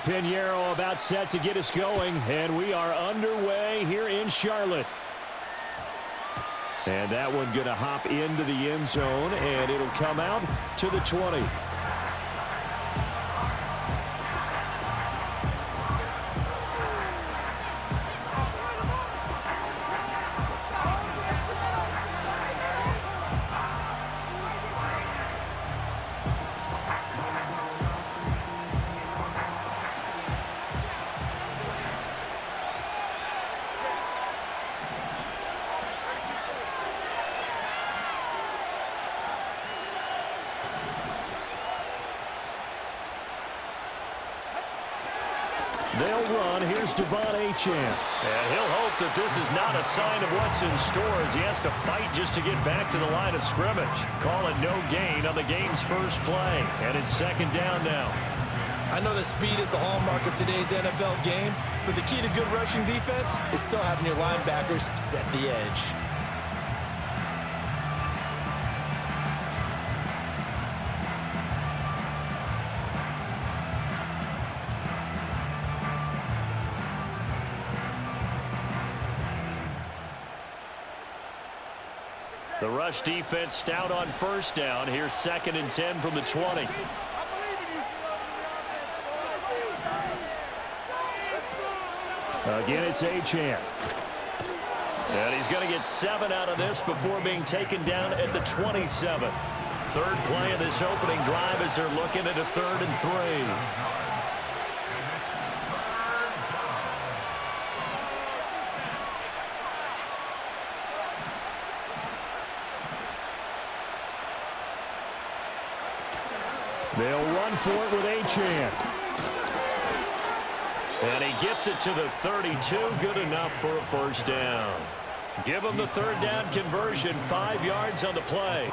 Pinheiro about set to get us going, and we are underway here in Charlotte. And that one going to hop into the end zone, and it'll come out to the 20. They'll run. Here's Devon Achane. And he'll hope that this is not a sign of what's in store as he has to fight just to get back to the line of scrimmage. Call it no gain on the game's first play. And it's second down now. I know that speed is the hallmark of today's NFL game, but the key to good rushing defense is still having your linebackers set the edge. The rush defense stout on first down. Here's 2nd and 10 from the 20. Again, it's Achane. And he's going to get 7 out of this before being taken down at the 27. Third play of this opening drive as they're looking at a 3rd and 3. They'll run for it with Achane. And he gets it to the 32. Good enough for a first down. Give him the 3rd down conversion. 5 yards on the play.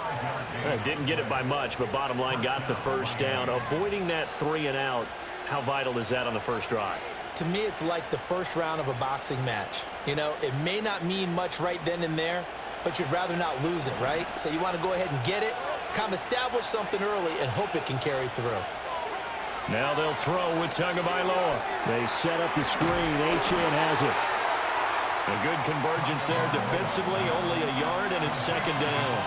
Didn't get it by much, but bottom line got the first down. Avoiding that 3 and out. How vital is that on the first drive? To me, it's like the first round of a boxing match. You know, it may not mean much right then and there, but you'd rather not lose it, right? So you want to go ahead and get it, kind of establish something early, and hope it can carry through. Now they'll throw with Tagovailoa. They set up the screen. Achane has it. A good convergence there defensively, only a yard, and it's 2nd down.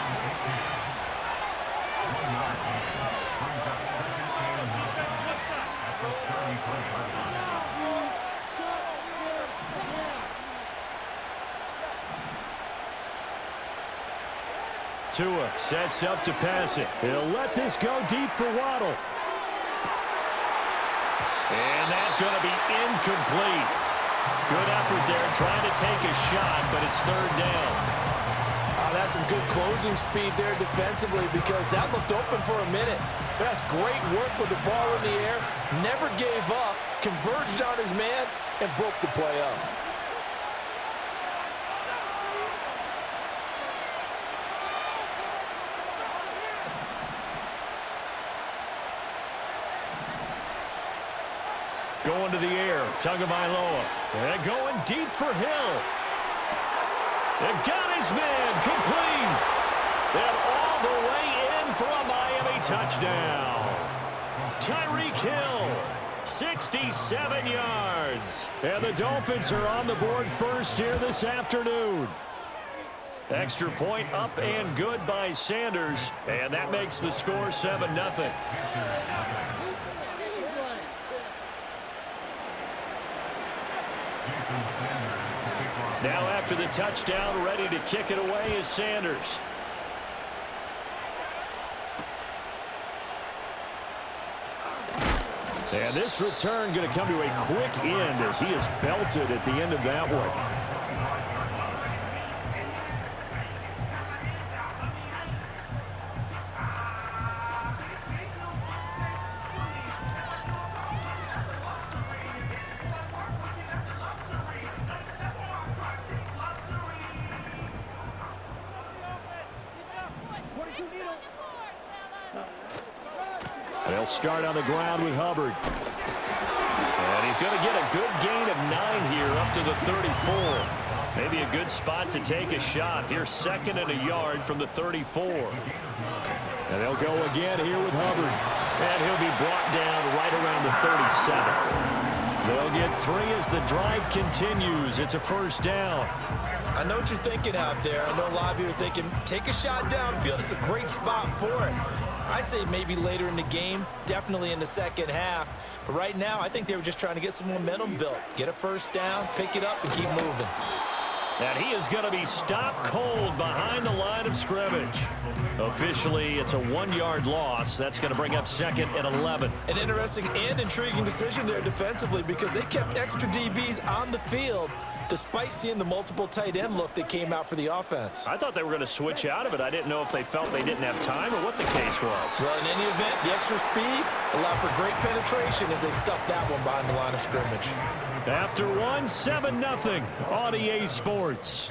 Tua sets up to pass it. He'll let this go deep for Waddle. And that's going to be incomplete. Good effort there trying to take a shot, but it's 3rd down. That's some good closing speed there defensively because that looked open for a minute. That's great work with the ball in the air. Never gave up, converged on his man, and broke the play up. Going to the air, Tagovailoa. And going deep for Hill. And got his man complete. And all the way in for a Miami touchdown. Tyreek Hill, 67 yards. And the Dolphins are on the board first here this afternoon. Extra point up and good by Sanders. And that makes the score 7-0. Now after the touchdown, ready to kick it away is Sanders. And this return going to come to a quick end as he is belted at the end of that one. They'll start on the ground with Hubbard. And he's going to get a good gain of 9 here up to the 34. Maybe a good spot to take a shot. Here's 2nd and a yard from the 34. And they'll go again here with Hubbard. And he'll be brought down right around the 37. They'll get 3 as the drive continues. It's a first down. I know what you're thinking out there. I know a lot of you are thinking, take a shot downfield. It's a great spot for it. I'd say maybe later in the game, definitely in the second half. But right now, I think they were just trying to get some momentum built. Get a first down, pick it up, and keep moving. And he is going to be stopped cold behind the line of scrimmage. Officially, it's a 1-yard loss. That's going to bring up 2nd and 11. An interesting and intriguing decision there defensively because they kept extra DBs on the field despite seeing the multiple tight end look that came out for the offense. I thought they were going to switch out of it. I didn't know if they felt they didn't have time or what the case was. Well, in any event, the extra speed allowed for great penetration as they stuffed that one behind the line of scrimmage. After 1, 7-0 on EA Sports.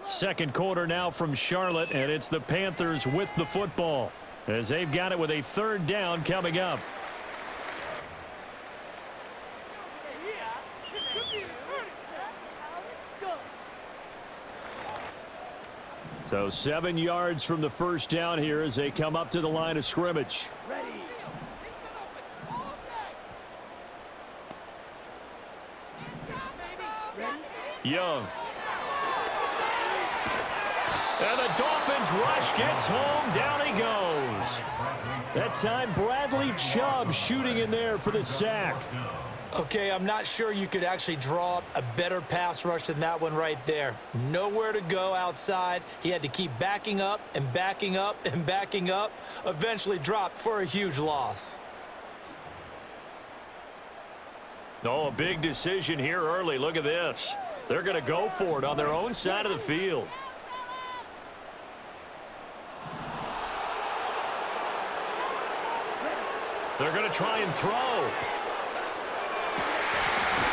Second quarter now from Charlotte, and it's the Panthers with the football as they've got it with a 3rd down coming up. So 7 yards from the first down here as they come up to the line of scrimmage. Young. And the Dolphins rush gets home. Down he goes. That time Bradley Chubb shooting in there for the sack. Okay, I'm not sure you could actually draw up a better pass rush than that one right there. Nowhere to go outside. He had to keep backing up and backing up and backing up. Eventually dropped for a huge loss. Oh, a big decision here early. Look at this. They're going to go for it on their own side of the field. They're going to try and throw.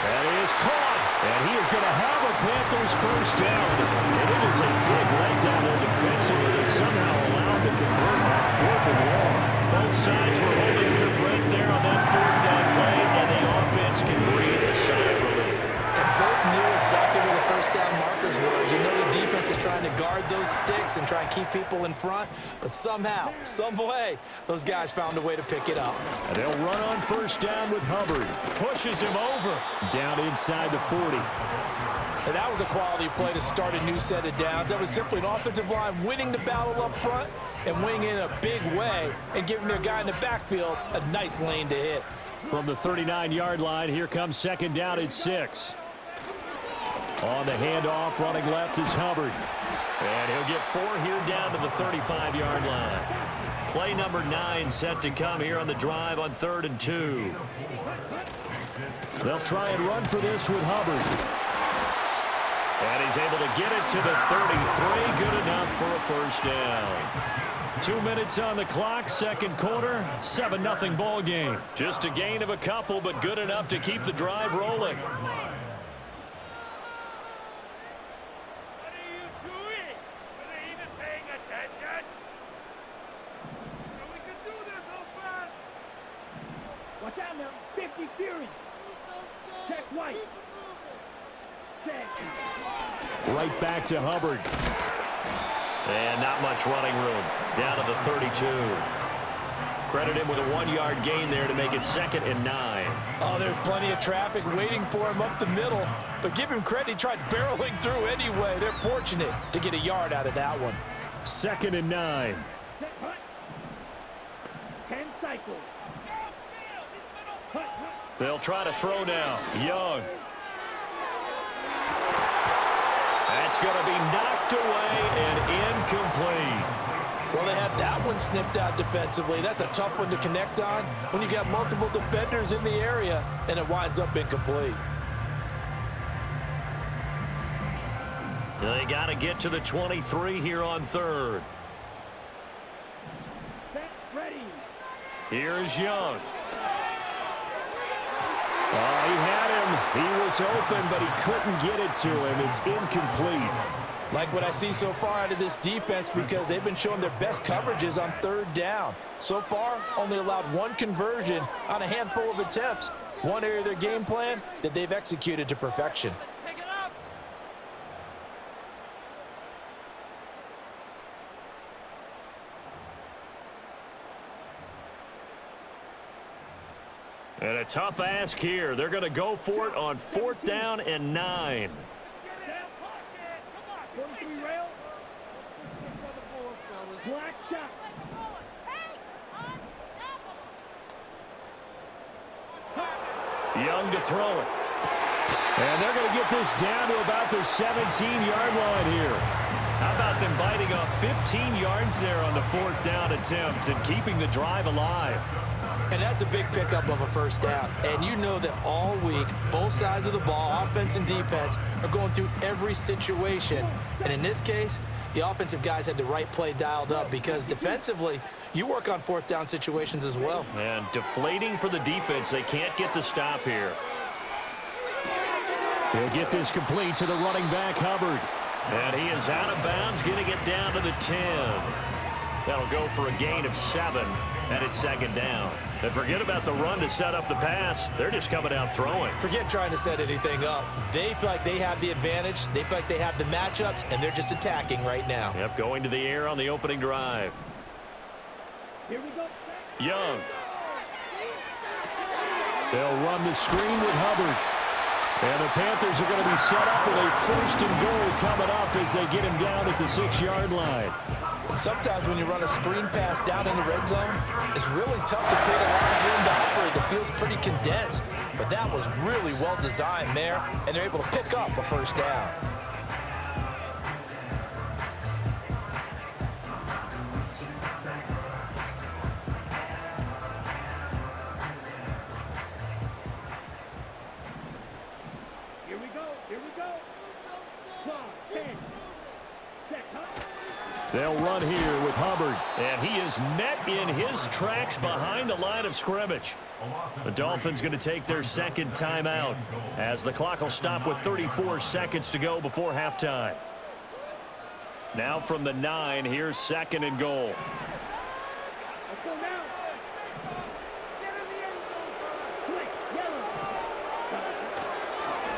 And he is caught. And he is going to have a Panthers first down. And it is a big letdown there defensively. They somehow allowed to convert on 4th and long. Both sides were holding their breath there on that 4th down play, and the offense can breathe a sigh of relief. And both knew exactly where the first down markers were. You know the defense is trying to guard those sticks and try and keep people in front, but somehow, some way, those guys found a way to pick it up. And they'll run on first down with Hubbard. Pushes him over. Down inside the 40. And that was a quality play to start a new set of downs. That was simply an offensive line winning the battle up front and winning in a big way and giving their guy in the backfield a nice lane to hit. From the 39-yard line, here comes 2nd down at 6. On the handoff, running left is Hubbard. And he'll get 4 here down to the 35-yard line. Play number 9 set to come here on the drive on 3rd and 2. They'll try and run for this with Hubbard. And he's able to get it to the 33. Good enough for a first down. 2 minutes on the clock, second quarter, 7-0 ball game. Just a gain of a couple, but good enough to keep the drive rolling. Watch out now. 50 Fury. Check white. Right back to Hubbard. And not much running room. Down to the 32. Credit him with a 1-yard gain there to make it 2nd and 9. Oh, there's plenty of traffic waiting for him up the middle. But give him credit, he tried barreling through anyway. They're fortunate to get a yard out of that one. 2nd and 9. 10 cycles. They'll try to throw now. Young. That's going to be knocked away and incomplete. Well, they had that one snipped out defensively. That's a tough one to connect on when you got multiple defenders in the area, and it winds up incomplete. They got to get to the 23 here on 3rd. Ready. Here's Young. He had him. He was open, but he couldn't get it to him. It's incomplete. Like what I see so far out of this defense because they've been showing their best coverages on 3rd down. So far, only allowed 1 conversion on a handful of attempts. One area of their game plan that they've executed to perfection. And a tough ask here. They're going to go for it on 4th down and 9. 43 rail. Black shot. Young to throw it. And they're going to get this down to about the 17-yard line here. How about them biting off 15 yards there on the 4th down attempt and keeping the drive alive? And that's a big pickup of a first down. And you know that all week, both sides of the ball, offense and defense, are going through every situation. And in this case, the offensive guys had the right play dialed up because defensively, you work on 4th down situations as well. And deflating for the defense. They can't get the stop here. He'll get this complete to the running back, Hubbard. And he is out of bounds, getting it down to the 10. That'll go for a gain of 7, and it's 2nd down. And forget about the run to set up the pass. They're just coming out throwing. Forget trying to set anything up. They feel like they have the advantage. They feel like they have the matchups, and they're just attacking right now. Yep, going to the air on the opening drive. Here we go. Young. They'll run the screen with Hubbard. And the Panthers are going to be set up with a 1st and goal coming up as they get him down at the 6-yard line. And sometimes when you run a screen pass down in the red zone, it's really tough to create a lot of room to operate. The field's pretty condensed, but that was really well designed there, and they're able to pick up a 1st down. Here we go. Here we go. 10. Check. They'll run here with Hubbard. And he is met in his tracks behind the line of scrimmage. The Dolphins going to take their 2nd timeout as the clock will stop with 34 seconds to go before halftime. Now from the 9, here's 2nd and goal. Let's go now. Get in the end zone. Quick,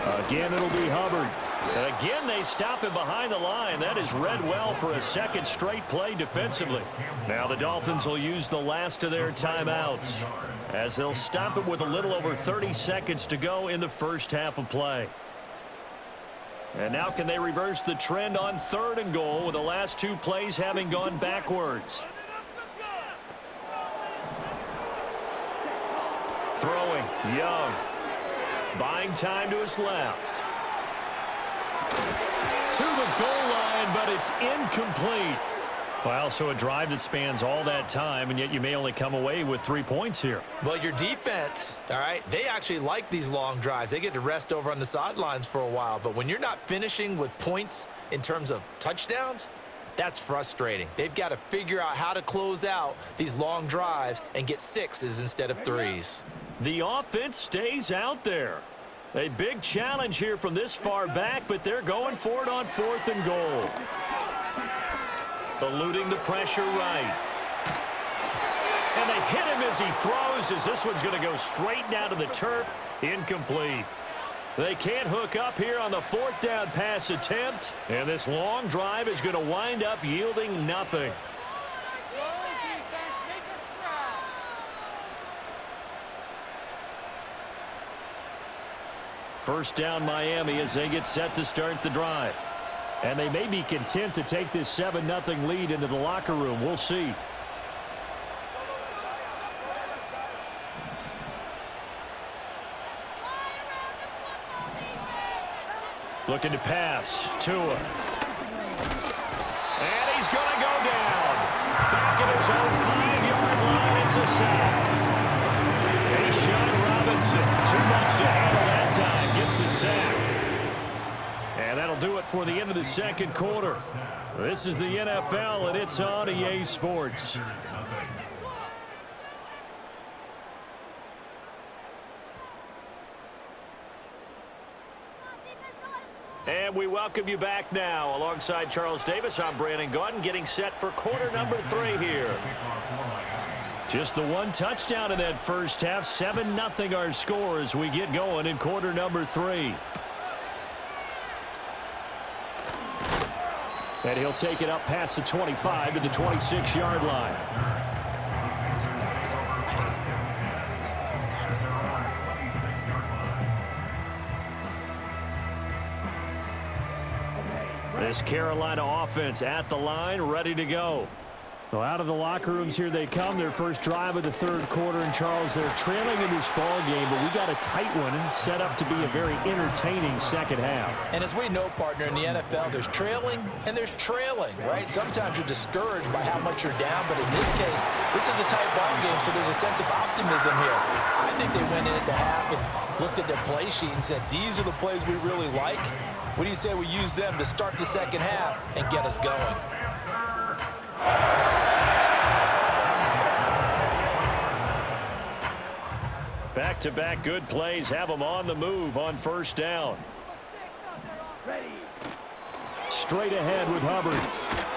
yellow. Again, it'll be Hubbard. And again, they stop him behind the line. That is read well for a 2nd straight play defensively. Now the Dolphins will use the last of their timeouts as they'll stop it with a little over 30 seconds to go in the first half of play. And now can they reverse the trend on 3rd and goal with the last 2 plays having gone backwards? Throwing, Young. Buying time to his left. To the goal line, but it's incomplete. Well, so a drive that spans all that time, and yet you may only come away with 3 points here. Well, your defense, all right, they actually like these long drives. They get to rest over on the sidelines for a while. But when you're not finishing with points in terms of touchdowns, that's frustrating. They've got to figure out how to close out these long drives and get 6s instead of 3s. The offense stays out there. A big challenge here from this far back, but they're going for it on 4th and goal. Eluding the pressure right. And they hit him as he throws, as this one's going to go straight down to the turf. Incomplete. They can't hook up here on the 4th down pass attempt, and this long drive is going to wind up yielding nothing. First down Miami as they get set to start the drive. And they may be content to take this 7-0 lead into the locker room. We'll see. Looking to pass. Tua. And he's going to go down. Back at his own 5-yard line. It's a sack. Sean Robinson, too much to handle that time, gets the sack. And that'll do it for the end of the 2nd quarter. This is the NFL, and it's on EA Sports. And we welcome you back now. Alongside Charles Davis, I'm Brandon Gaudin, getting set for quarter number 3 here. Just the 1 touchdown in that first half. 7-0 our score as we get going in quarter number 3. And he'll take it up past the 25 to the 26-yard line. This Carolina offense at the line, ready to go. Well, out of the locker rooms here they come. Their first drive of the third quarter. And, Charles, they're trailing in this ball game, but we got a tight one set up to be a very entertaining second half. And as we know, partner, in the NFL, there's trailing and there's trailing, right? Sometimes you're discouraged by how much you're down, but in this case, this is a tight ball game, so there's a sense of optimism here. I think they went into half and looked at their play sheet and said, these are the plays we really like. What do you say we use them to start the second half and get us going? Back-to-back good plays have them on the move on first down. Straight ahead with Hubbard.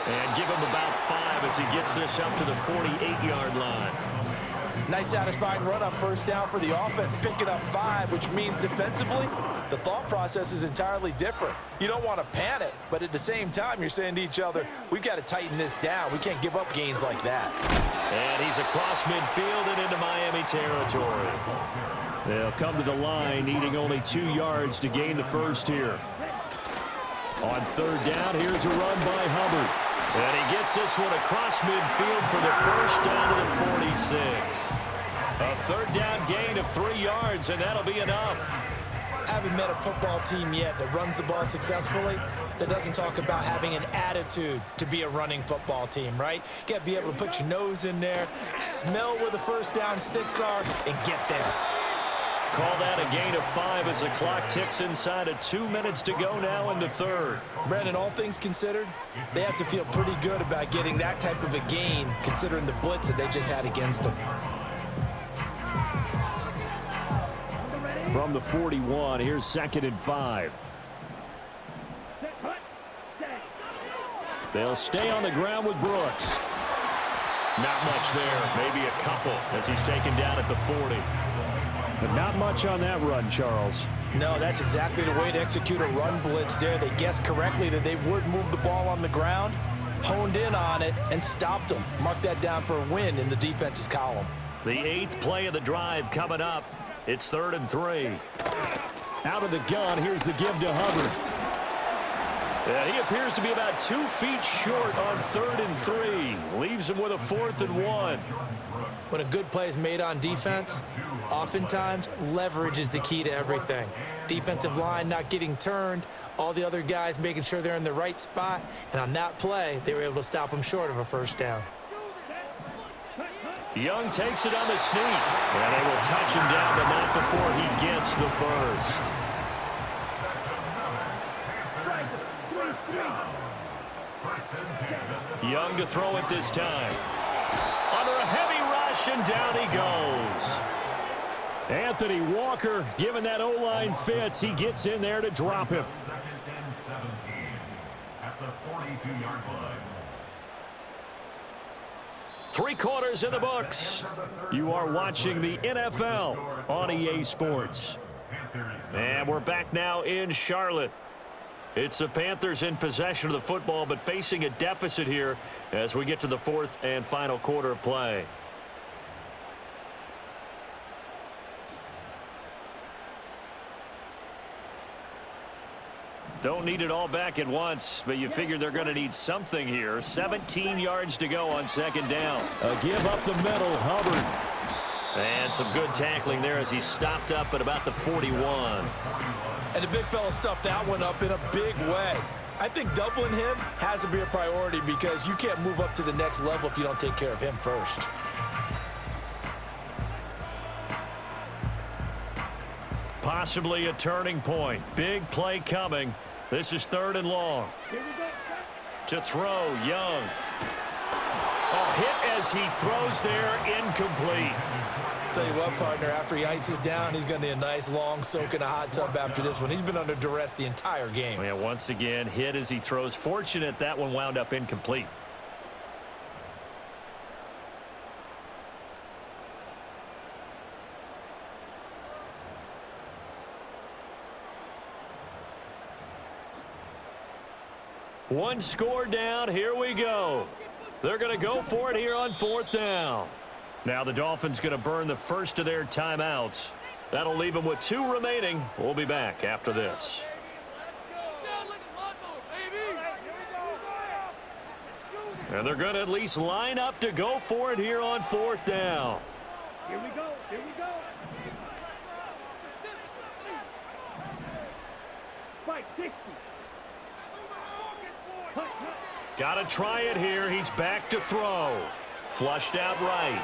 And give him about 5 as he gets this up to the 48-yard line. Nice satisfying run on first down for the offense, picking up 5, which means defensively, the thought process is entirely different. You don't want to panic, but at the same time, you're saying to each other, we've got to tighten this down. We can't give up gains like that. And he's across midfield and into Miami territory. They'll come to the line, needing only 2 yards to gain the first here. On third down, here's a run by Hubbard. And he gets this one across midfield for the first down to the 46. A third down gain of 3 yards, and that'll be enough. I haven't met a football team yet that runs the ball successfully that doesn't talk about having an attitude to be a running football team, right? You got to be able to put your nose in there, smell where the first down sticks are, and get there. Call that a gain of 5 as the clock ticks inside of 2 minutes to go now in the third. Brandon, all things considered, they have to feel pretty good about getting that type of a gain considering the blitz that they just had against them. From the 41, here's 2nd and 5. They'll stay on the ground with Brooks. Not much there, maybe a couple as he's taken down at the 40. But not much on that run, Charles. No, that's exactly the way to execute a run blitz there. They guessed correctly that they would move the ball on the ground, honed in on it, and stopped them. Mark that down for a win in the defense's column. The 8th play of the drive coming up. It's 3rd and 3. Out of the gun, here's the give to Hubbard. And he appears to be about 2 feet short on 3rd and 3. Leaves him with a 4th and 1. When a good play is made on defense, oftentimes leverage is the key to everything. Defensive line not getting turned, all the other guys making sure they're in the right spot, and on that play, they were able to stop him short of a first down. Young takes it on the sneak, and they will touch him down, but not before he gets the first. Young to throw it this time. Under a heavy rush, and down he goes. Anthony Walker giving that O-line fits. He gets in there to drop him. At the 42-yard line. 3 quarters in the books. You are watching the NFL on EA Sports. And we're back now in Charlotte. It's the Panthers in possession of the football, but facing a deficit here as we get to the 4th and final quarter of play. Don't need it all back at once, but you figure they're going to need something here. 17 yards to go on 2nd down. A give up the middle, Hubbard. And some good tackling there as he stopped up at about the 41. And the big fella stuffed that one up in a big way. I think doubling him has to be a priority because you can't move up to the next level if you don't take care of him first. Possibly a turning point. Big play coming. This is 3rd and long. To throw, Young. Oh, hit as he throws there, incomplete. Tell you what, partner, after he ices down, he's going to need a nice long soak in a hot tub after this one. He's been under duress the entire game. Yeah, once again, hit as he throws. Fortunate that one wound up incomplete. One score down. Here we go. They're going to go for it here on 4th down. Now the Dolphins going to burn the first of their timeouts. That'll leave them with 2 remaining. We'll be back after this. And they're going to at least line up to go for it here on 4th down. Here we go. Here we go. Spike 60. Got to try it here. He's back to throw. Flushed out right.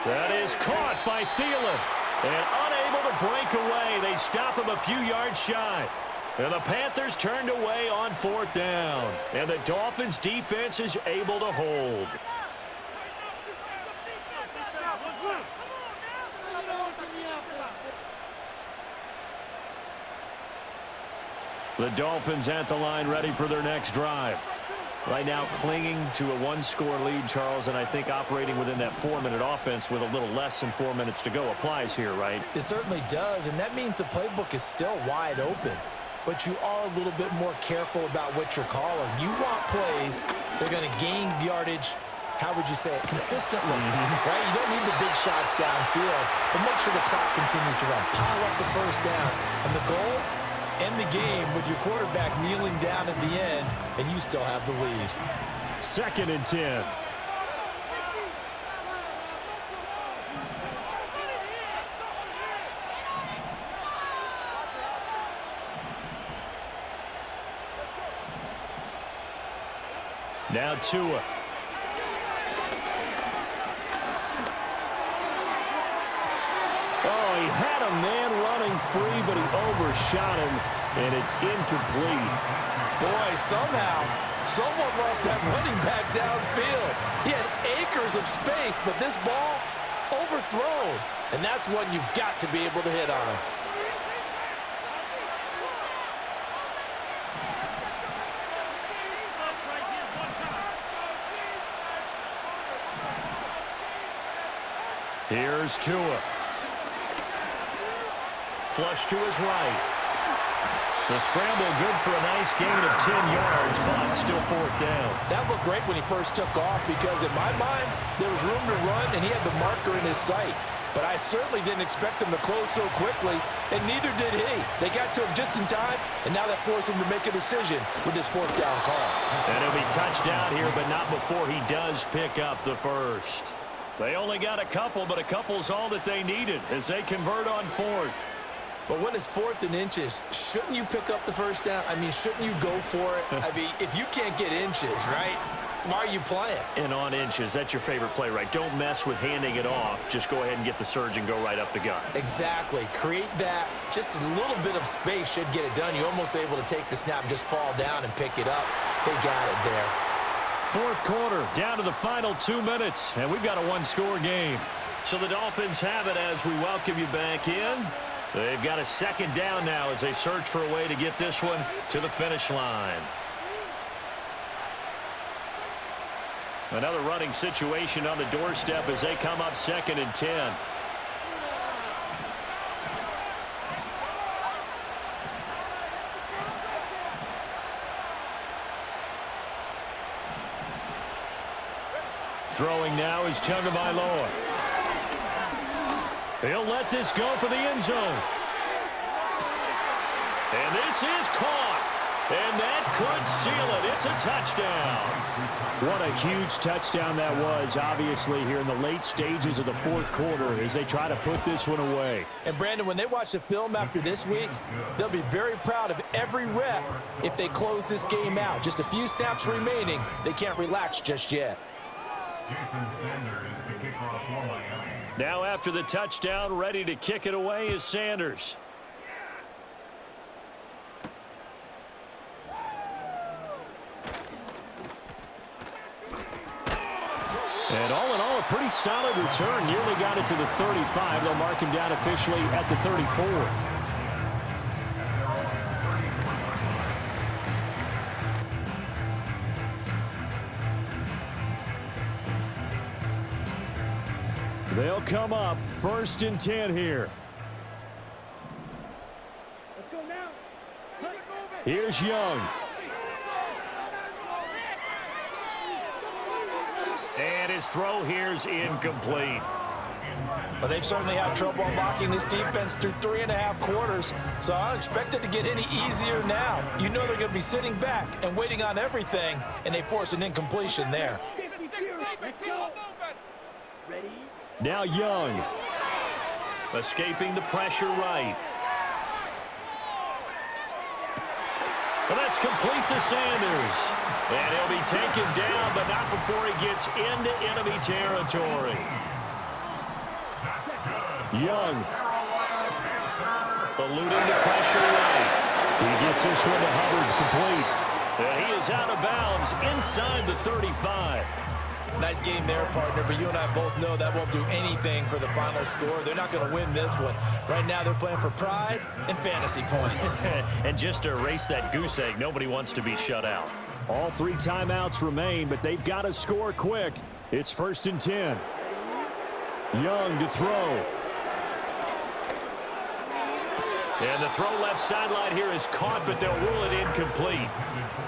That is caught by Thielen. And unable to break away. They stop him a few yards shy. And the Panthers turned away on 4th down. And the Dolphins' defense is able to hold. The Dolphins at the line ready for their next drive. Right now clinging to a one-score lead, Charles, and I think operating within that 4-minute offense with a little less than 4 minutes to go applies here, right? It certainly does, and that means the playbook is still wide open. But you are a little bit more careful about what you're calling. You want plays that are going to gain yardage, how would you say it, consistently, right? You don't need the big shots downfield, but make sure the clock continues to run. Pile up the first downs. And the goal, end the game with your quarterback kneeling down at the end, and you still have the lead. 2nd and 10. Now Tua. Oh, he had a man running free, but he overshot him, and it's incomplete. Boy, somehow, someone lost that running back downfield. He had acres of space, but this ball overthrown. And that's one you've got to be able to hit on. Here's Tua. Flush to his right. The scramble good for a nice gain of 10 yards, but still 4th down. That looked great when he first took off because, in my mind, there was room to run, and he had the marker in his sight. But I certainly didn't expect him to close so quickly, and neither did he. They got to him just in time, and now that forced him to make a decision with his 4th down call. And he'll be touched out here, but not before he does pick up the first. They only got a couple, but a couple's all that they needed as they convert on 4th. But when it's 4th and inches, shouldn't you pick up the first down? I mean, shouldn't you go for it? I mean, if you can't get inches, right, why are you playing? And on inches, that's your favorite play, right? Don't mess with handing it off. Just go ahead and get the surge and go right up the gut. Exactly. Create that. Just a little bit of space should get it done. You're almost able to take the snap and just fall down and pick it up. They got it there. 4th quarter, down to the final 2 minutes, and we've got a one-score game. So the Dolphins have it as we welcome you back in. They've got a 2nd down now as they search for a way to get this one to the finish line. Another running situation on the doorstep as they come up 2nd and 10. Throwing now is Tagovailoa. He'll let this go for the end zone. And this is caught. And that could seal it. It's a touchdown. What a huge touchdown that was, obviously, here in the late stages of the 4th quarter as they try to put this one away. And, Brandon, when they watch the film after this week, they'll be very proud of every rep if they close this game out. Just a few snaps remaining. They can't relax just yet. Now after the touchdown, ready to kick it away is Sanders. And all in all, a pretty solid return. Nearly got it to the 35. They'll mark him down officially at the 34. They'll come up 1st and 10 here. Let's go now. Here's Young. And his throw here's incomplete. But they've certainly had trouble unlocking this defense through 3.5 quarters, so I don't expect it to get any easier now. You know they're going to be sitting back and waiting on everything, and they force an incompletion there. Now Young. Escaping the pressure right. And that's complete to Sanders. And he'll be taken down, but not before he gets into enemy territory. Young. Eluding the pressure right. He gets this one to Hubbard, complete. And he is out of bounds inside the 35. Nice game there, partner, but you and I both know that won't do anything for the final score. They're not going to win this one. Right now, they're playing for pride and fantasy points. And just to erase that goose egg, nobody wants to be shut out. All 3 timeouts remain, but they've got to score quick. It's 1st and 10. Young to throw. And the throw left sideline here is caught, but they'll rule it incomplete.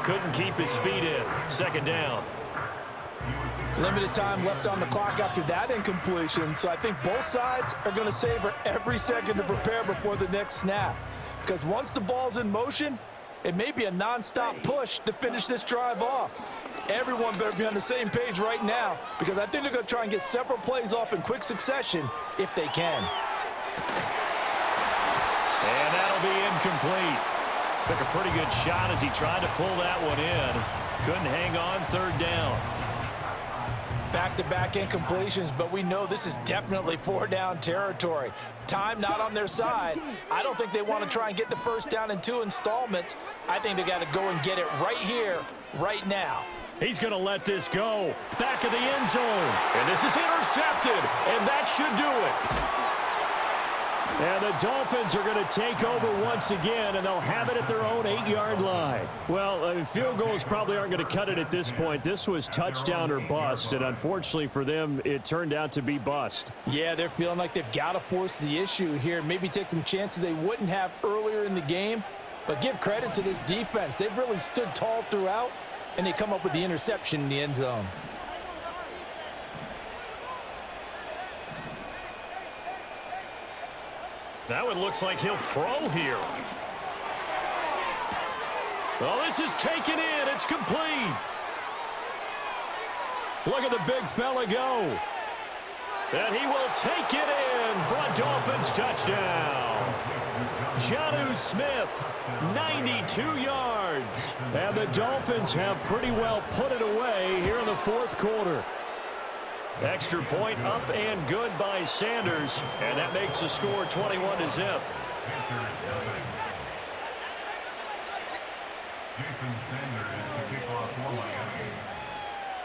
Couldn't keep his feet in. 2nd down. Limited time left on the clock after that incompletion, so I think both sides are going to savor every second to prepare before the next snap. Because once the ball's in motion, it may be a nonstop push to finish this drive off. Everyone better be on the same page right now, because I think they're going to try and get several plays off in quick succession if they can. And that'll be incomplete. Took a pretty good shot as he tried to pull that one in. Couldn't hang on 3rd down. Back-to-back incompletions, but we know this is definitely 4-down territory. Time not on their side. I don't think they want to try and get the 1st down in 2 installments. I think they got to go and get it right here, right now. He's going to let this go. Back of the end zone. And this is intercepted, and that should do it. And the Dolphins are going to take over once again, and they'll have it at their own 8-yard line. Well, field goals probably aren't going to cut it at this point. This was touchdown or bust, and unfortunately for them, it turned out to be bust. Yeah, they're feeling like they've got to force the issue here. Maybe take some chances they wouldn't have earlier in the game. But give credit to this defense. They've really stood tall throughout, and they come up with the interception in the end zone. Now it looks like he'll throw here. Well, this is taken in. It's complete. Look at the big fella go. And he will take it in for a Dolphins touchdown. Jonnu Smith, 92 yards. And the Dolphins have pretty well put it away here in the 4th quarter. Extra point up and good by Sanders, and that makes the score 21-0.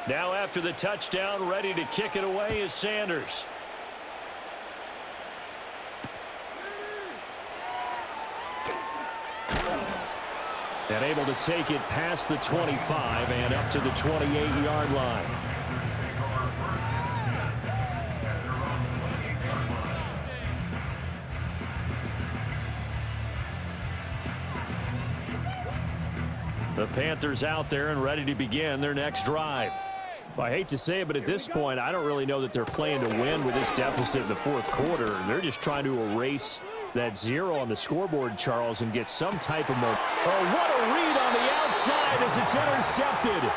Now after the touchdown, ready to kick it away is Sanders. And able to take it past the 25 and up to the 28-yard line. The Panthers out there and ready to begin their next drive. Well, I hate to say it, but at this point, I don't really know that they're playing to win with this deficit in the 4th quarter. They're just trying to erase that 0 on the scoreboard, Charles, and get some type of momentum. Oh, what a read on the outside as it's intercepted.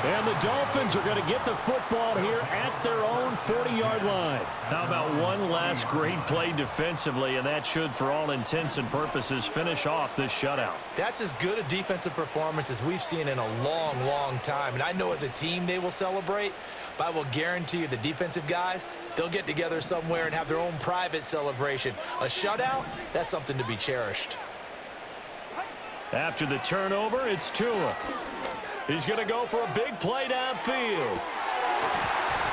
And the Dolphins are going to get the football here at their own 40-yard line. How about one last great play defensively, and that should, for all intents and purposes, finish off this shutout. That's as good a defensive performance as we've seen in a long, long time. And I know as a team they will celebrate, but I will guarantee you the defensive guys, they'll get together somewhere and have their own private celebration. A shutout, that's something to be cherished. After the turnover, it's Tua. He's going to go for a big play downfield.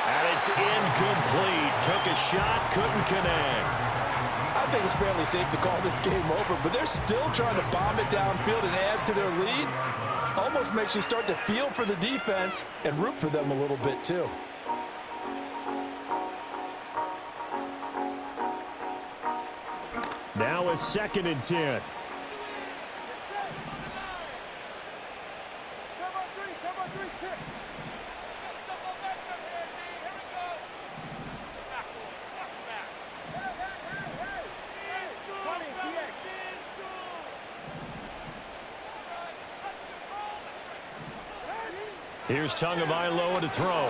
And it's incomplete. Took a shot, couldn't connect. I think it's fairly safe to call this game over, but they're still trying to bomb it downfield and add to their lead. Almost makes you start to feel for the defense and root for them a little bit too. Now a 2nd and 10. Here's Tagovailoa to throw.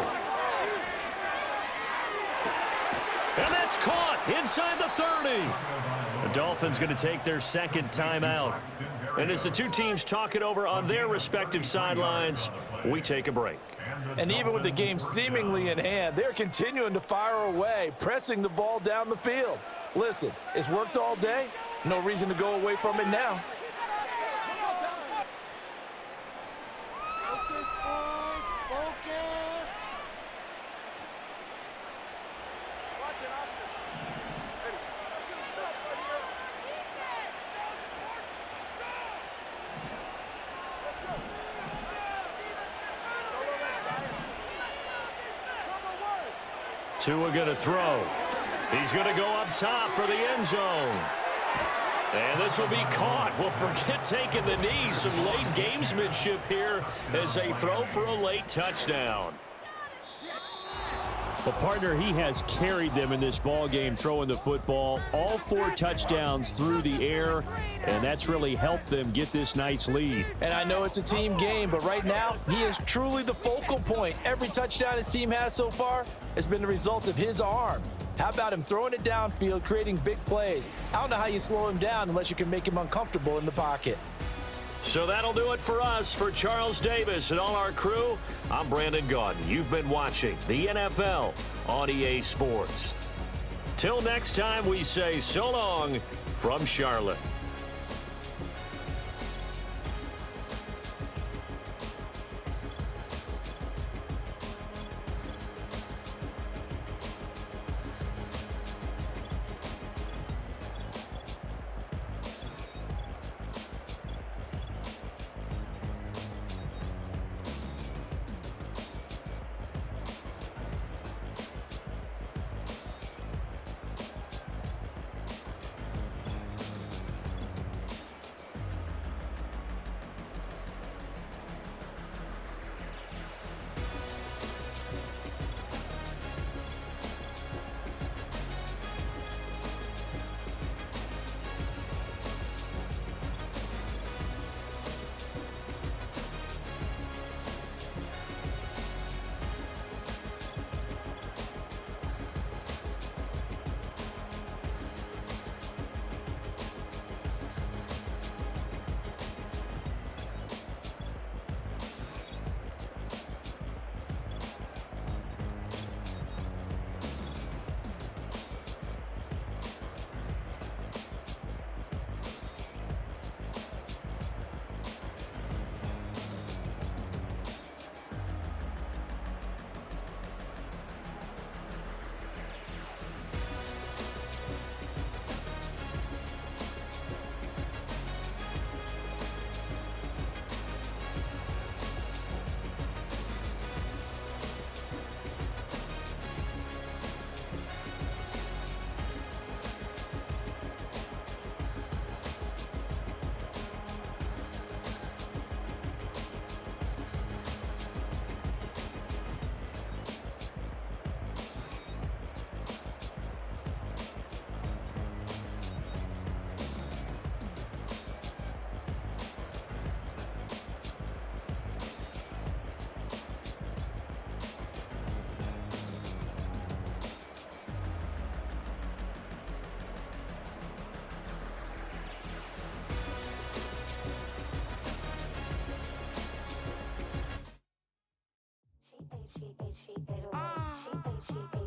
And that's caught inside the 30. The Dolphins going to take their second timeout. And as the two teams talk it over on their respective sidelines, we take a break. And even with the game seemingly in hand, they're continuing to fire away, pressing the ball down the field. Listen, it's worked all day. No reason to go away from it now. Focus, boys. Focus. Tua going to throw. He's going to go up top for the end zone. And this will be caught. Well, forget taking the knee. Some late gamesmanship here as they throw for a late touchdown. Well, partner, he has carried them in this ball game throwing the football. All 4 touchdowns through the air, and that's really helped them get this nice lead. And I know it's a team game, but right now, he is truly the focal point. Every touchdown his team has so far has been the result of his arm. How about him throwing it downfield, creating big plays? I don't know how you slow him down unless you can make him uncomfortable in the pocket. So that'll do it for us. For Charles Davis and all our crew, I'm Brandon Gaudin. You've been watching the NFL on EA Sports. Till next time, we say so long from Charlotte. She ate it away. She ate